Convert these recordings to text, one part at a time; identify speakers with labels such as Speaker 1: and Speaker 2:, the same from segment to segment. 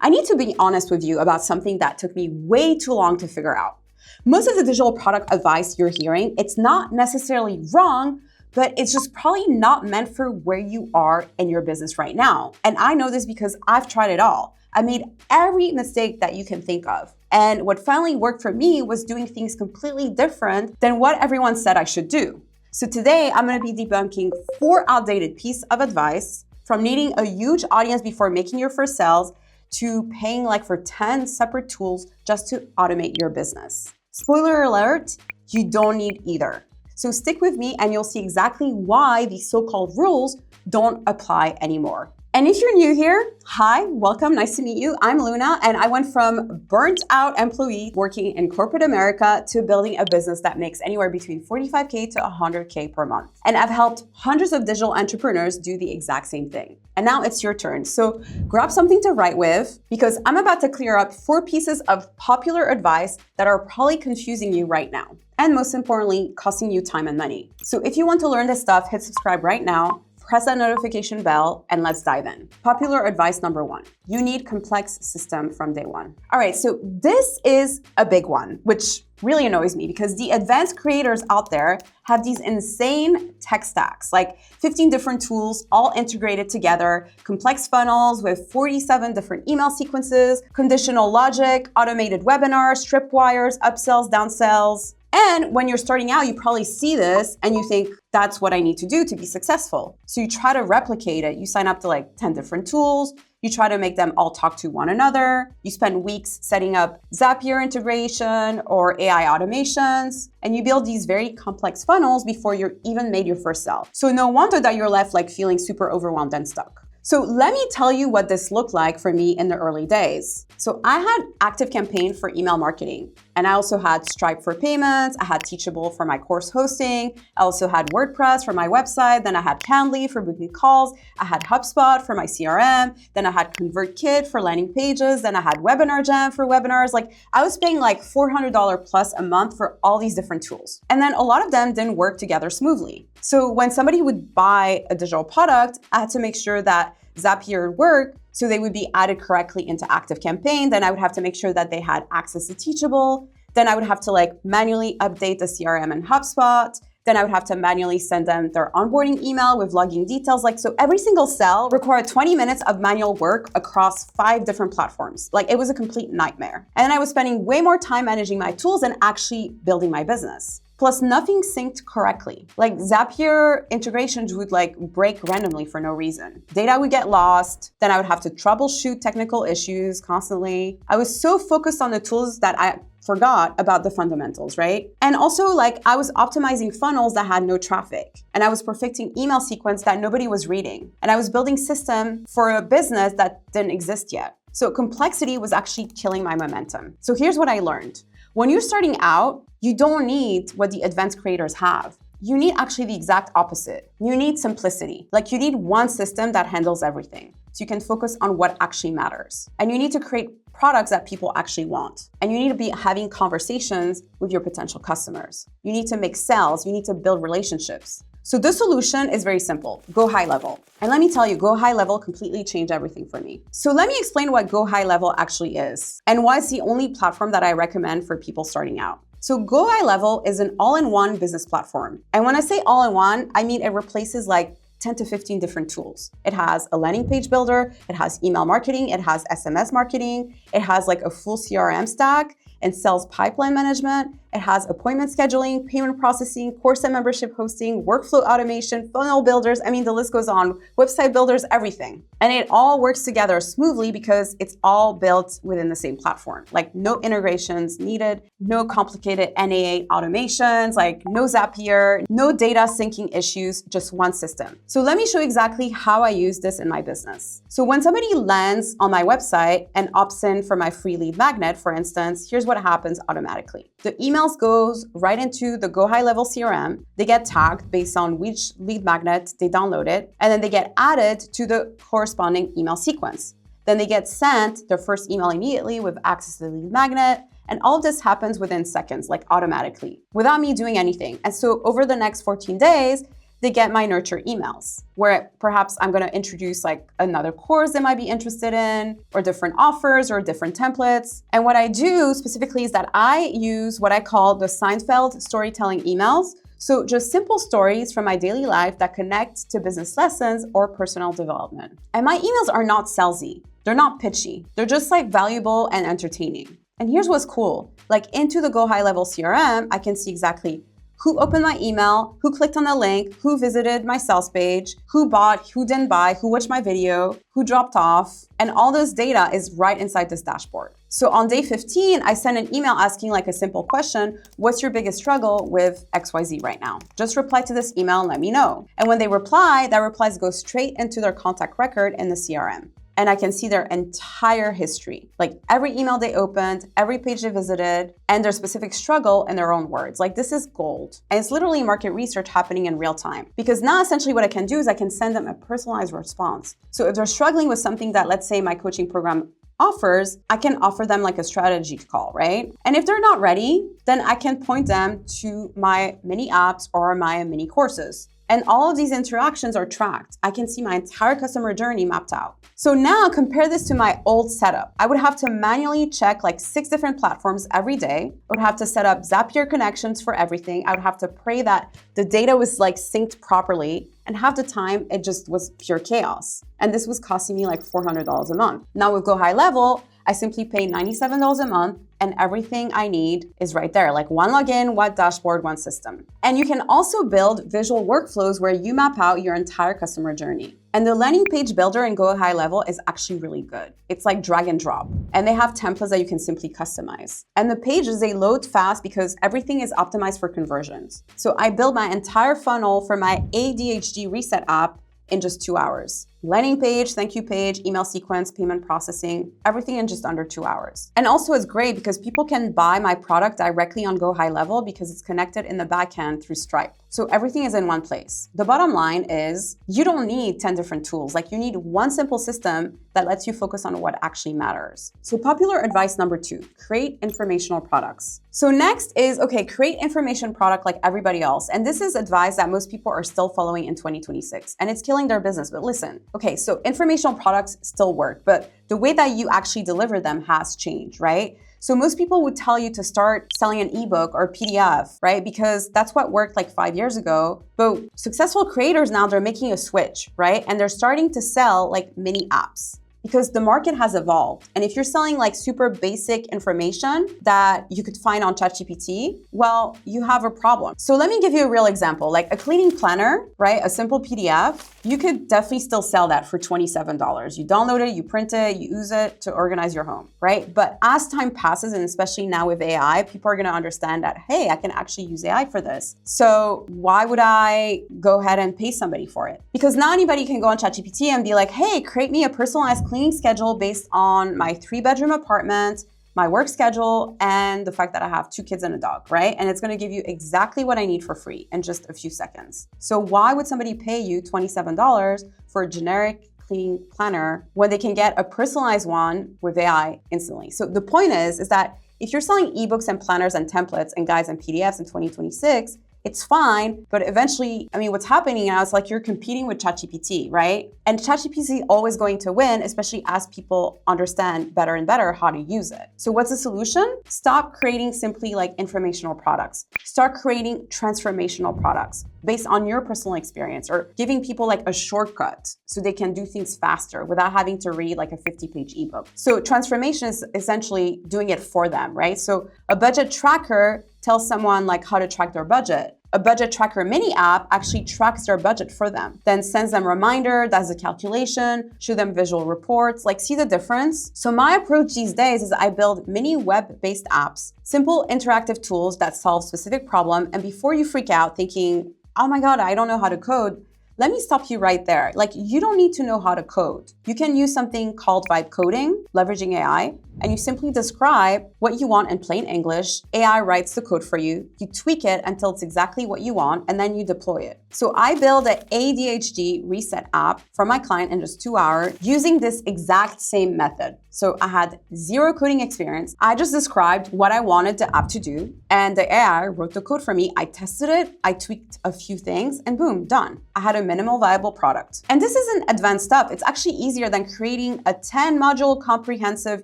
Speaker 1: I need to be honest with you about something that took me way too long to figure out. Most of the digital product advice you're hearing, it's not necessarily wrong, but it's just probably not meant for where you are in your business right now. And I know this because I've tried it all. I made every mistake that you can think of. And what finally worked for me was doing things completely different than what everyone said I should do. So today I'm gonna be debunking 4 outdated pieces of advice, from needing a huge audience before making your first sales to paying like for 10 separate tools just to automate your business. Spoiler alert, you don't need either. So stick with me and you'll see exactly why these so-called rules don't apply anymore. And if you're new here, hi, welcome, nice to meet you. I'm Luna, and I went from burnt out employee working in corporate America to building a business that makes anywhere between 45K to 100K per month. And I've helped hundreds of digital entrepreneurs do the exact same thing. And now it's your turn. So grab something to write with, because I'm about to clear up 4 pieces of popular advice that are probably confusing you right now. And most importantly, costing you time and money. So if you want to learn this stuff, hit subscribe right now. Press that notification bell and let's dive in. Popular advice number 1, you need complex system from day one. All right, so this is a big one, which really annoys me because the advanced creators out there have these insane tech stacks, like 15 different tools all integrated together, complex funnels with 47 different email sequences, conditional logic, automated webinars, tripwires, upsells, downsells. And when you're starting out, you probably see this and you think, that's what I need to do to be successful. So you try to replicate it. You sign up to like 10 different tools. You try to make them all talk to one another. You spend weeks setting up Zapier integration or AI automations, and you build these very complex funnels before you're even made your first sale. So no wonder that you're left like feeling super overwhelmed and stuck. So let me tell you what this looked like for me in the early days. So I had ActiveCampaign for email marketing, and I also had Stripe for payments. I had Teachable for my course hosting. I also had WordPress for my website. Then I had Calendly for booking calls. I had HubSpot for my CRM. Then I had ConvertKit for landing pages. Then I had Webinar Jam for webinars. Like I was paying like $400 plus a month for all these different tools. And then a lot of them didn't work together smoothly. So when somebody would buy a digital product, I had to make sure that Zapier would work, so they would be added correctly into ActiveCampaign. Then I would have to make sure that they had access to Teachable. Then I would have to like manually update the CRM and HubSpot. Then I would have to manually send them their onboarding email with login details. Like, so every single cell required 20 minutes of manual work across 5 different platforms. Like it was a complete nightmare. And then I was spending way more time managing my tools than actually building my business. Plus nothing synced correctly. Like Zapier integrations would like break randomly for no reason. Data would get lost. Then I would have to troubleshoot technical issues constantly. I was so focused on the tools that I forgot about the fundamentals, right? And also like I was optimizing funnels that had no traffic. And I was perfecting email sequence that nobody was reading. And I was building system for a business that didn't exist yet. So complexity was actually killing my momentum. So here's what I learned. When you're starting out, you don't need what the advanced creators have. You need actually the exact opposite. You need simplicity. Like you need one system that handles everything. So you can focus on what actually matters. And you need to create products that people actually want. And you need to be having conversations with your potential customers. You need to make sales. You need to build relationships. So the solution is very simple. Go high level. And let me tell you, Go High Level completely changed everything for me. So let me explain what Go High Level actually is and why it's the only platform that I recommend for people starting out. So Go High Level is an all-in-one business platform. And when I say all-in-one, I mean it replaces like 10 to 15 different tools. It has a landing page builder, it has email marketing, it has SMS marketing, it has like a full CRM stack and sales pipeline management. It has appointment scheduling, payment processing, course and membership hosting, workflow automation, funnel builders. I mean, the list goes on, website builders, everything. And it all works together smoothly because it's all built within the same platform. Like no integrations needed, no complicated NAA automations, like no Zapier, no data syncing issues, just one system. So let me show you exactly how I use this in my business. So when somebody lands on my website and opts in for my free lead magnet, for instance, here's what happens automatically. The emails goes right into the Go High Level CRM. They get tagged based on which lead magnet they downloaded, and then they get added to the corresponding email sequence. Then they get sent their first email immediately with access to the lead magnet. And all of this happens within seconds, like automatically, without me doing anything. And so over the next 14 days, they get my nurture emails, where perhaps I'm gonna introduce like another course they might be interested in, or different offers or different templates. And what I do specifically is that I use what I call the Seinfeld storytelling emails. So just simple stories from my daily life that connect to business lessons or personal development. And my emails are not salesy. They're not pitchy. They're just like valuable and entertaining. And here's what's cool. Like into the Go High Level CRM, I can see exactly who opened my email, who clicked on the link, who visited my sales page, who bought, who didn't buy, who watched my video, who dropped off, and all this data is right inside this dashboard. So on day 15, I send an email asking like a simple question, what's your biggest struggle with XYZ right now? Just reply to this email and let me know. And when they reply, that replies go straight into their contact record in the CRM. And I can see their entire history, like every email they opened, every page they visited, and their specific struggle in their own words. Like this is gold. And it's literally market research happening in real time. Because now essentially what I can do is I can send them a personalized response. So if they're struggling with something that, let's say, my coaching program offers, I can offer them like a strategy call, right? And if they're not ready, then I can point them to my mini apps or my mini courses. And all of these interactions are tracked. I can see my entire customer journey mapped out. So now compare this to my old setup. I would have to manually check like 6 different platforms every day. I would have to set up Zapier connections for everything. I would have to pray that the data was like synced properly. And half the time it just was pure chaos. And this was costing me like $400 a month. Now with Go High Level, I simply pay $97 a month and everything I need is right there, like one login, one dashboard, one system. And you can also build visual workflows where you map out your entire customer journey. And the landing page builder in Go High Level is actually really good. It's like drag and drop. And they have templates that you can simply customize. And the pages, they load fast because everything is optimized for conversions. So I build my entire funnel for my ADHD Reset app in just 2 hours. Landing page, thank you page, email sequence, payment processing, everything in just under 2 hours. And also it's great because people can buy my product directly on Go High Level because it's connected in the backend through Stripe. So everything is in one place. The bottom line is you don't need 10 different tools. Like you need one simple system that lets you focus on what actually matters. So popular advice number 2, create informational products. So next is, okay, create information product like everybody else. And this is advice that most people are still following in 2026 and it's killing their business. But listen, okay, so informational products still work, but the way that you actually deliver them has changed, right? So most people would tell you to start selling an ebook or PDF, right? Because that's what worked like 5 years ago. But successful creators now, they're making a switch, right? And they're starting to sell like mini apps. Because the market has evolved. And if you're selling like super basic information that you could find on ChatGPT, well, you have a problem. So let me give you a real example, like a cleaning planner, right? A simple PDF, you could definitely still sell that for $27. You download it, you print it, you use it to organize your home, right? But as time passes, and especially now with AI, people are gonna understand that, hey, I can actually use AI for this. So why would I go ahead and pay somebody for it? Because now anybody can go on ChatGPT and be like, hey, create me a personalized cleaning schedule based on my 3-bedroom apartment, my work schedule, and the fact that I have 2 kids and a dog, right? And it's gonna give you exactly what I need for free in just a few seconds. So why would somebody pay you $27 for a generic cleaning planner when they can get a personalized one with AI instantly? So the point is that if you're selling ebooks and planners and templates and guides and PDFs in 2026, it's fine, but eventually, I mean, what's happening now is like you're competing with ChatGPT, right? And ChatGPT is always going to win, especially as people understand better and better how to use it. So what's the solution? Stop creating simply like informational products. Start creating transformational products based on your personal experience or giving people like a shortcut so they can do things faster without having to read like a 50-page ebook. So transformation is essentially doing it for them, right? So a budget tracker tells someone like how to track their budget. A budget tracker mini app actually tracks their budget for them, then sends them a reminder, does a calculation, show them visual reports, like see the difference? So my approach these days is I build mini web-based apps, simple interactive tools that solve specific problem. And before you freak out thinking, oh my God, I don't know how to code, let me stop you right there. Like you don't need to know how to code. You can use something called vibe coding, leveraging AI. and you simply describe what you want in plain English. AI writes the code for you. You tweak it until it's exactly what you want, and then you deploy it. So I built an ADHD reset app for my client in just 2 hours using this exact same method. So I had zero coding experience. I just described what I wanted the app to do, and the AI wrote the code for me. I tested it, I tweaked a few things, and boom, done. I had a minimal viable product. And this isn't advanced stuff. It's actually easier than creating a 10-module comprehensive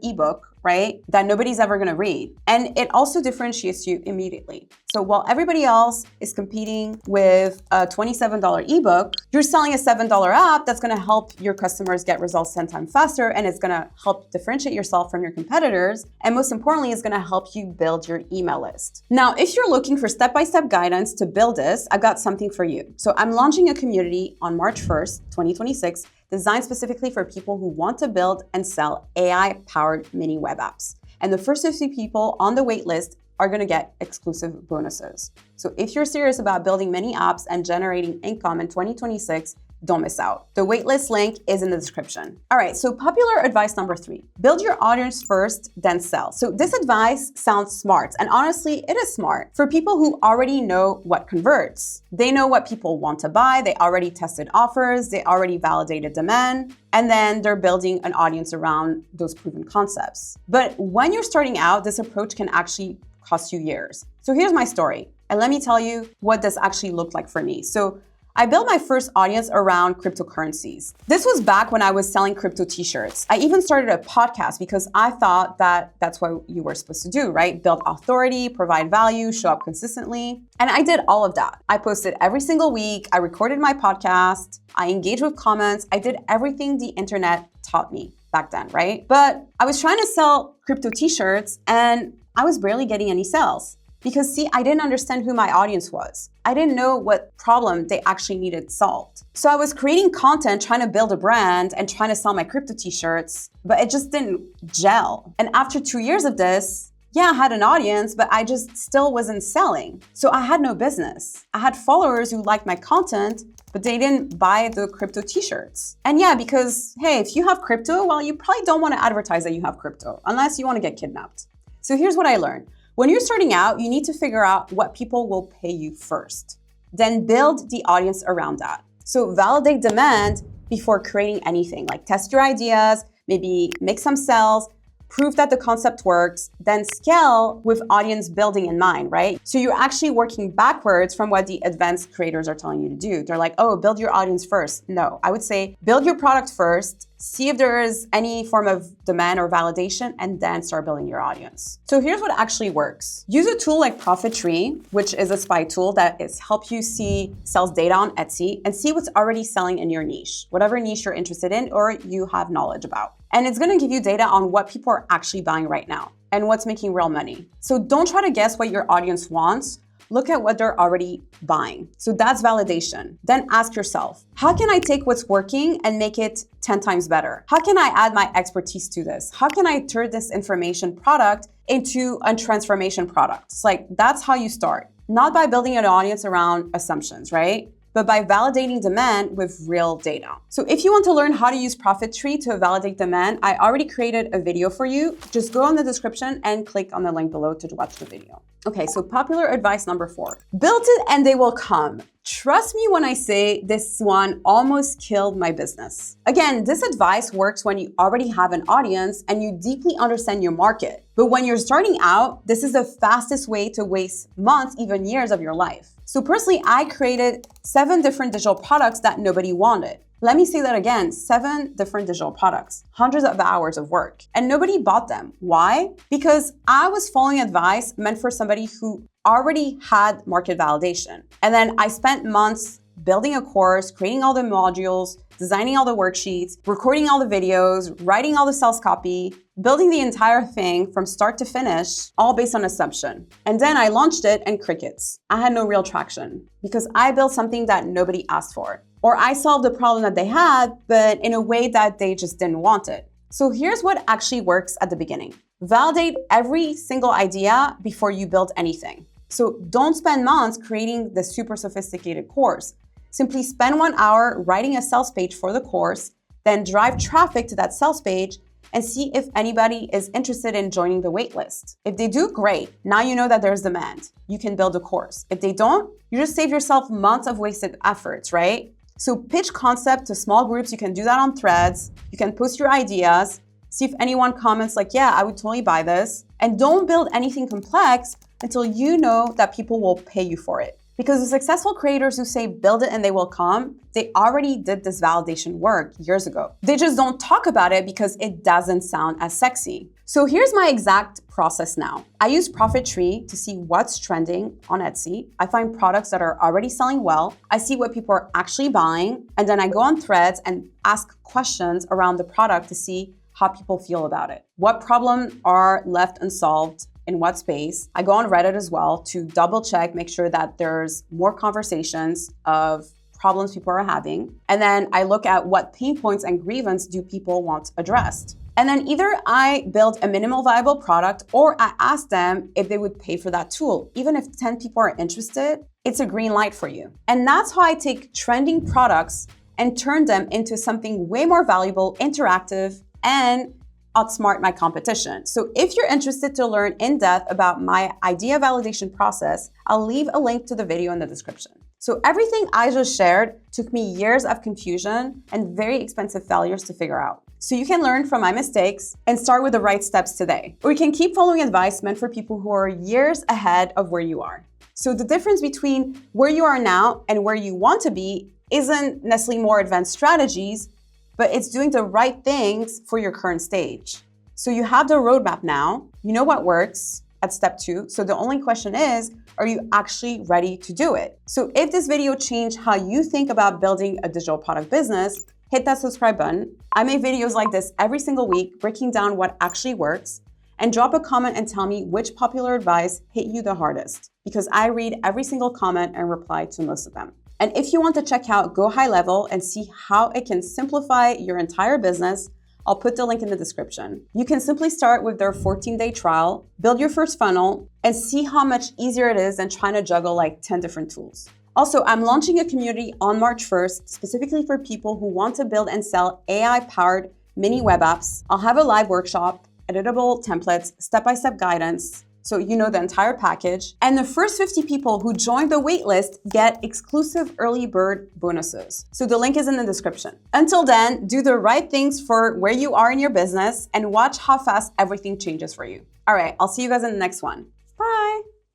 Speaker 1: ebook, right, that nobody's ever gonna read. And it also differentiates you immediately. So while everybody else is competing with a $27 ebook, you're selling a $7 app that's gonna help your customers get results 10 times faster, and it's gonna help differentiate yourself from your competitors. And most importantly, it's gonna help you build your email list. Now, if you're looking for step-by-step guidance to build this, I've got something for you. So I'm launching a community on March 1st, 2026, designed specifically for people who want to build and sell AI-powered mini web apps. And the first 50 people on the wait list are gonna get exclusive bonuses. So if you're serious about building mini apps and generating income in 2026, don't miss out. The waitlist link is in the description. All right, so popular advice number 3, build your audience first, then sell. So this advice sounds smart, and honestly, it is smart for people who already know what converts. They know what people want to buy, they already tested offers, they already validated demand, and then they're building an audience around those proven concepts. But when you're starting out, this approach can actually cost you years. So here's my story, and let me tell you what this actually looked like for me. So I built my first audience around cryptocurrencies. This was back when I was selling crypto t-shirts. I even started a podcast because I thought that that's what you were supposed to do, right? Build authority, provide value, show up consistently. And I did all of that. I posted every single week. I recorded my podcast. I engaged with comments. I did everything the internet taught me back then, right? But I was trying to sell crypto t-shirts and I was barely getting any sales. Because see, I didn't understand who my audience was. I didn't know what problem they actually needed solved. So I was creating content, trying to build a brand and trying to sell my crypto t-shirts, but it just didn't gel. And after 2 years of this, yeah, I had an audience, but I just still wasn't selling. So I had no business. I had followers who liked my content, but they didn't buy the crypto t-shirts. And yeah, because hey, if you have crypto, well, you probably don't want to advertise that you have crypto unless you want to get kidnapped. So here's what I learned. When you're starting out, you need to figure out what people will pay you first. Then build the audience around that. So validate demand before creating anything, like test your ideas, maybe make some sales, prove that the concept works, then scale with audience building in mind, right? So you're actually working backwards from what the advanced creators are telling you to do. They're like, oh, build your audience first. No, I would say build your product first, see if there is any form of demand or validation, and then start building your audience. So here's what actually works. Use a tool like Profit Tree, which is a spy tool that helps you see sales data on Etsy and see what's already selling in your niche, whatever niche you're interested in or you have knowledge about. And it's gonna give you data on what people are actually buying right now and what's making real money. So don't try to guess what your audience wants. Look at what they're already buying. So that's validation. Then ask yourself, how can I take what's working and make it 10 times better? How can I add my expertise to this? How can I turn this information product into a transformation product? It's like, that's how you start. Not by building an audience around assumptions, right? But by validating demand with real data. So if you want to learn how to use Profit Tree to validate demand, I already created a video for you. Just go in the description and click on the link below to watch the video. Okay, so popular advice number 4. Build it and they will come. Trust me when I say this one almost killed my business. Again, this advice works when you already have an audience and you deeply understand your market. But when you're starting out, this is the fastest way to waste months, even years of your life. So personally, I created 7 different digital products that nobody wanted. Let me say that again, 7 different digital products, hundreds of hours of work, and nobody bought them. Why? Because I was following advice meant for somebody who already had market validation. And then I spent months building a course, creating all the modules, designing all the worksheets, recording all the videos, writing all the sales copy, building the entire thing from start to finish, all based on assumption. And then I launched it and crickets. I had no real traction because I built something that nobody asked for. Or I solved the problem that they had, but in a way that they just didn't want it. So here's what actually works at the beginning. Validate every single idea before you build anything. So don't spend months creating the super sophisticated course. Simply spend 1 hour writing a sales page for the course, then drive traffic to that sales page, and see if anybody is interested in joining the waitlist. If they do, great. Now you know that there's demand. You can build a course. If they don't, you just save yourself months of wasted efforts, right? So pitch concept to small groups. You can do that on Threads. You can post your ideas. See if anyone comments like, yeah, I would totally buy this. And don't build anything complex until you know that people will pay you for it. Because the successful creators who say build it and they will come, they already did this validation work years ago. They just don't talk about it because it doesn't sound as sexy. So here's my exact process now. I use Profit Tree to see what's trending on Etsy. I find products that are already selling well. I see what people are actually buying. And then I go on Threads and ask questions around the product to see how people feel about it. What problems are left unsolved? In what space. I go on Reddit as well to double check, make sure that there's more conversations of problems people are having. And then I look at what pain points and grievance do people want addressed. And then either I build a minimal viable product or I ask them if they would pay for that tool. Even if 10 people are interested, it's a green light for you. And that's how I take trending products and turn them into something way more valuable, interactive, and outsmart my competition. So if you're interested to learn in depth about my idea validation process, I'll leave a link to the video in the description. So everything I just shared took me years of confusion and very expensive failures to figure out. So you can learn from my mistakes and start with the right steps today. Or you can keep following advice meant for people who are years ahead of where you are. So the difference between where you are now and where you want to be isn't necessarily more advanced strategies, but it's doing the right things for your current stage. So you have the roadmap now, you know what works at step 2. So the only question is, are you actually ready to do it? So if this video changed how you think about building a digital product business, hit that subscribe button. I make videos like this every single week, breaking down what actually works, and drop a comment and tell me which popular advice hit you the hardest, because I read every single comment and reply to most of them. And if you want to check out Go High Level and see how it can simplify your entire business, I'll put the link in the description. You can simply start with their 14-day trial, build your first funnel, and see how much easier it is than trying to juggle like 10 different tools. Also, I'm launching a community on March 1st, specifically for people who want to build and sell AI-powered mini web apps. I'll have a live workshop, editable templates, step-by-step guidance, so you know the entire package. And the first 50 people who join the waitlist get exclusive early bird bonuses. So the link is in the description. Until then, do the right things for where you are in your business and watch how fast everything changes for you. All right, I'll see you guys in the next one.